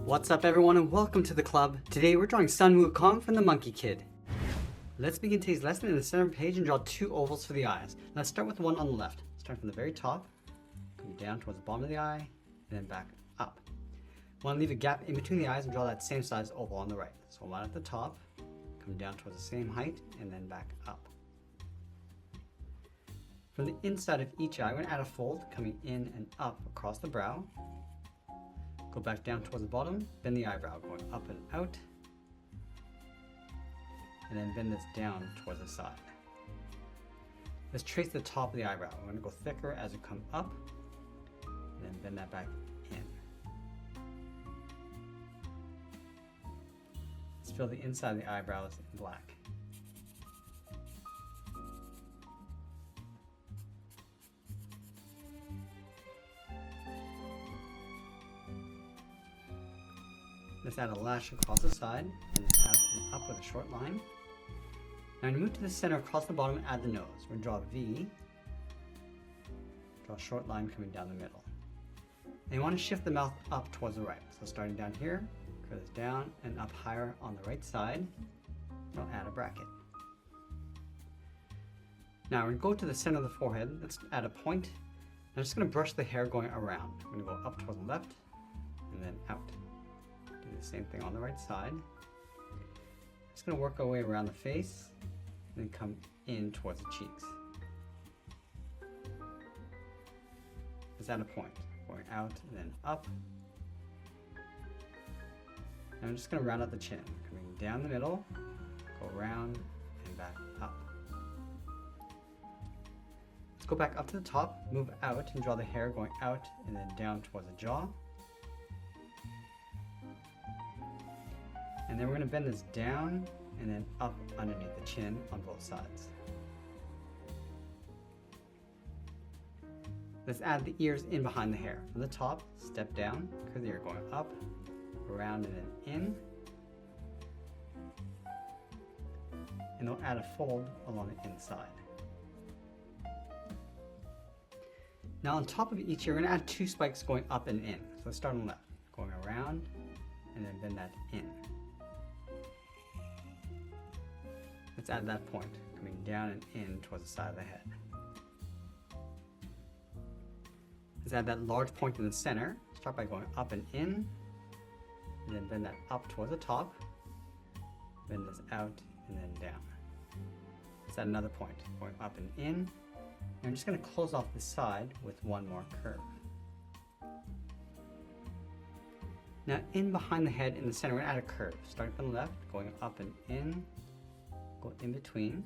What's up everyone and welcome to the club. Today we're drawing Son Wukong from the Monkey Kid. Let's begin today's lesson in the center of the page and draw two ovals for the eyes. Let's start with the one on the left. Start from the very top, come down towards the bottom of the eye, and then back up. Want to leave a gap in between the eyes and draw that same size oval on the right. So one at the top, come down towards the same height, and then back up. From the inside of each eye, we're going to add a fold coming in and up across the brow. Go back down towards the bottom, bend the eyebrow, going up and out, and then bend this down towards the side. Let's trace the top of the eyebrow. We're going to go thicker as we come up, and then bend that back in. Let's fill the inside of the eyebrows in black. Let's add a lash across the side, and out and up with a short line. Now when you move to the center across the bottom, add the nose. We're going to draw a V, draw a short line coming down the middle. And you want to shift the mouth up towards the right. So starting down here, curve this down and up higher on the right side, we'll add a bracket. Now we're going to go to the center of the forehead. Let's add a point. I'm just going to brush the hair going around. We're going to go up towards the left and then out. Do the same thing on the right side. Just going to work our way around the face and then come in towards the cheeks. Let's add a point, going out and then up. And I'm just going to round out the chin, coming down the middle, go around and back up. Let's go back up to the top, move out and draw the hair going out and then down towards the jaw. And then we're going to bend this down and then up underneath the chin on both sides. Let's add the ears in behind the hair. From the top, step down, curve the ear going up, around and then in. And we'll add a fold along the inside. Now on top of each ear, we're going to add two spikes going up and in. So let's start on the left, going around and then bend that in. Let's add that point, coming down and in towards the side of the head. Let's add that large point in the center. Start by going up and in, and then bend that up towards the top. Bend this out and then down. Let's add another point, going up and in. And I'm just going to close off the side with one more curve. Now in behind the head in the center, we're going to add a curve. Starting from the left, going up and in. Go in between.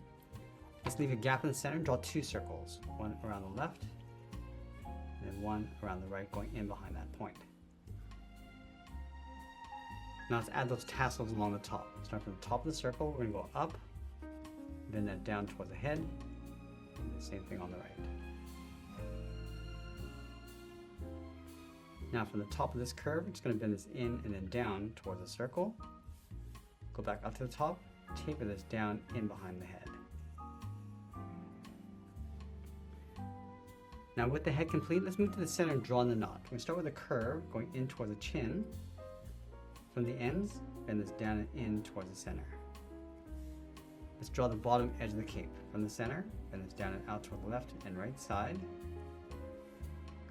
Let's leave a gap in the center and draw two circles. One around the left, and then one around the right, going in behind that point. Now let's add those tassels along the top. Start from the top of the circle, we're going to go up, bend that down towards the head, and the same thing on the right. Now from the top of this curve, we're just going to bend this in and then down towards the circle. Go back up to the top, taper this down in behind the head. Now with the head complete, let's move to the center and draw in the knot. We're going to start with a curve going in towards the chin. From the ends, bend this down and in towards the center. Let's draw the bottom edge of the cape. From the center, bend this down and out toward the left and right side.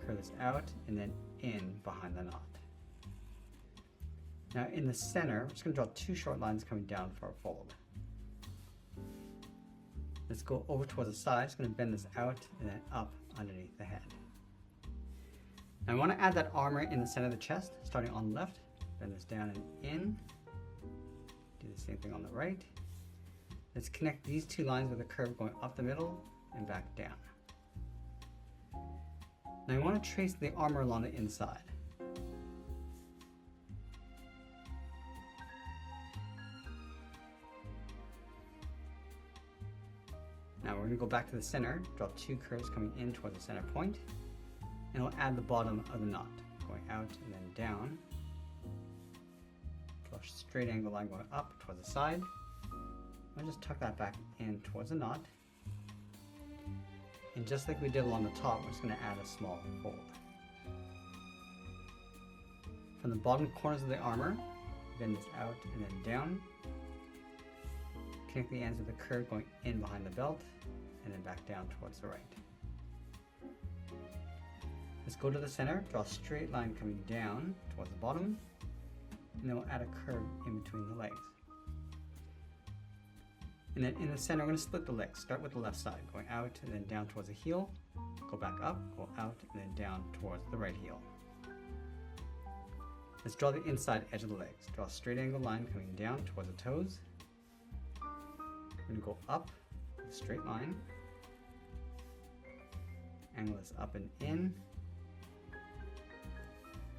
Curve this out and then in behind the knot. Now in the center, we're just going to draw two short lines coming down for a fold. Let's go over towards the side. Just going to bend this out and then up underneath the head. Now I want to add that armor in the center of the chest, starting on the left. Bend this down and in. Do the same thing on the right. Let's connect these two lines with a curve going up the middle and back down. Now I want to trace the armor along the inside. Now we're going to go back to the center, draw two curves coming in towards the center point, and we'll add the bottom of the knot, going out and then down. Draw a straight angle line going up towards the side. I'll just tuck that back in towards the knot. And just like we did along the top, we're just going to add a small fold. From the bottom corners of the armor, bend this out and then down. Connect the ends with a curve going in behind the belt, and then back down towards the right. Let's go to the center, draw a straight line coming down towards the bottom, and then we'll add a curve in between the legs. And then in the center, we're going to split the legs. Start with the left side, going out and then down towards the heel, go back up, go out, and then down towards the right heel. Let's draw the inside edge of the legs. Draw a straight angle line coming down towards the toes. We're going to go up with a straight line. Angle this up and in.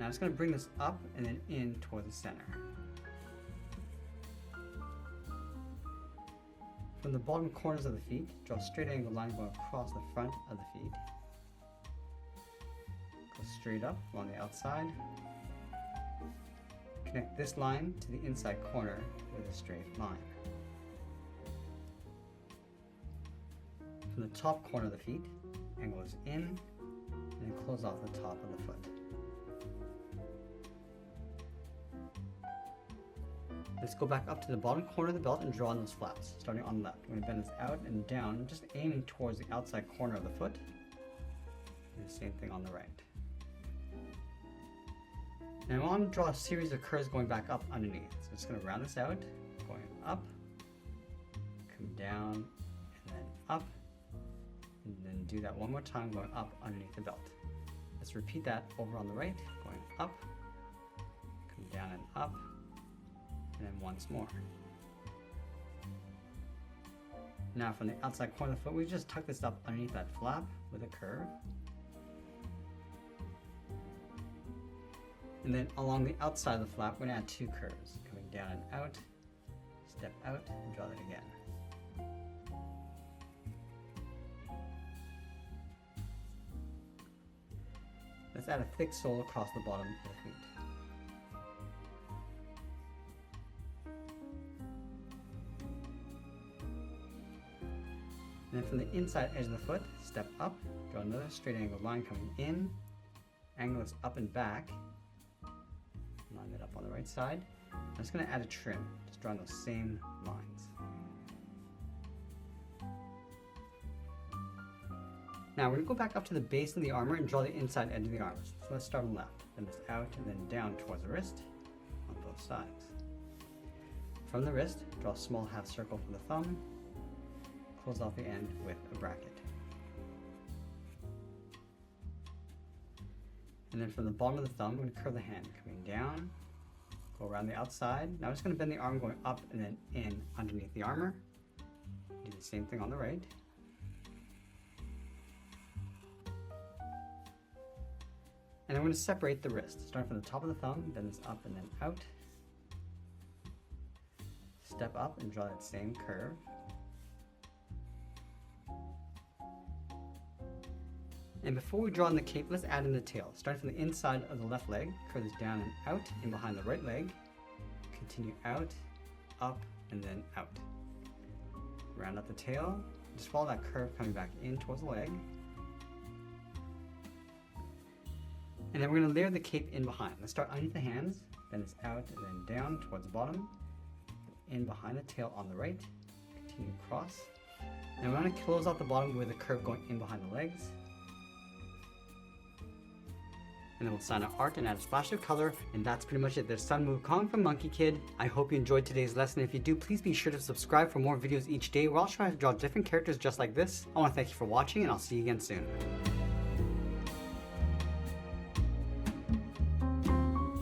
Now I'm just going to bring this up and then in towards the center. From the bottom corners of the feet, draw a straight angle line going across the front of the feet. Go straight up along the outside. Connect this line to the inside corner with a straight line. From the top corner of the feet, angle is in, and then close off the top of the foot. Let's go back up to the bottom corner of the belt and draw on those flaps, starting on the left. We're going to bend this out and down, just aiming towards the outside corner of the foot. And the same thing on the right. Now I want to draw a series of curves going back up underneath. So I'm just going to round this out, going up, come down, and then up, and then do that one more time, going up underneath the belt. Let's repeat that over on the right, going up, come down and up, and then once more. Now from the outside corner of the foot, we just tuck this up underneath that flap with a curve. And then along the outside of the flap, we're going to add two curves, coming down and out, step out, and draw that again. Let's add a thick sole across the bottom of the feet. And then from the inside edge of the foot, step up, draw another straight angled line coming in, angle this up and back, line that up on the right side. I'm just going to add a trim, just drawing those same lines. Now we're going to go back up to the base of the armor and draw the inside edge of the armor. So let's start on the left, bend this out and then down towards the wrist on both sides. From the wrist, draw a small half circle for the thumb, close off the end with a bracket. And then from the bottom of the thumb, we're going to curve the hand, coming down, go around the outside. Now I'm just going to bend the arm going up and then in underneath the armor. Do the same thing on the right. And I'm going to separate the wrist. Start from the top of the thumb, bend this up and then out. Step up and draw that same curve. And before we draw in the cape, let's add in the tail. Starting from the inside of the left leg, curve this down and out, in behind the right leg. Continue out, up, and then out. Round out the tail. Just follow that curve coming back in towards the leg. And then we're going to layer the cape in behind. Let's start underneath the hands, bend this out and then down towards the bottom. In behind the tail on the right. Continue across. And we're going to close out the bottom with a curve going in behind the legs. And then we'll sign our art and add a splash of color, and that's pretty much it. There's Sun Wukong from Monkie Kid. I hope you enjoyed today's lesson. If you do, please be sure to subscribe for more videos each day. We're all trying to draw different characters just like this. I want to thank you for watching, and I'll see you again soon.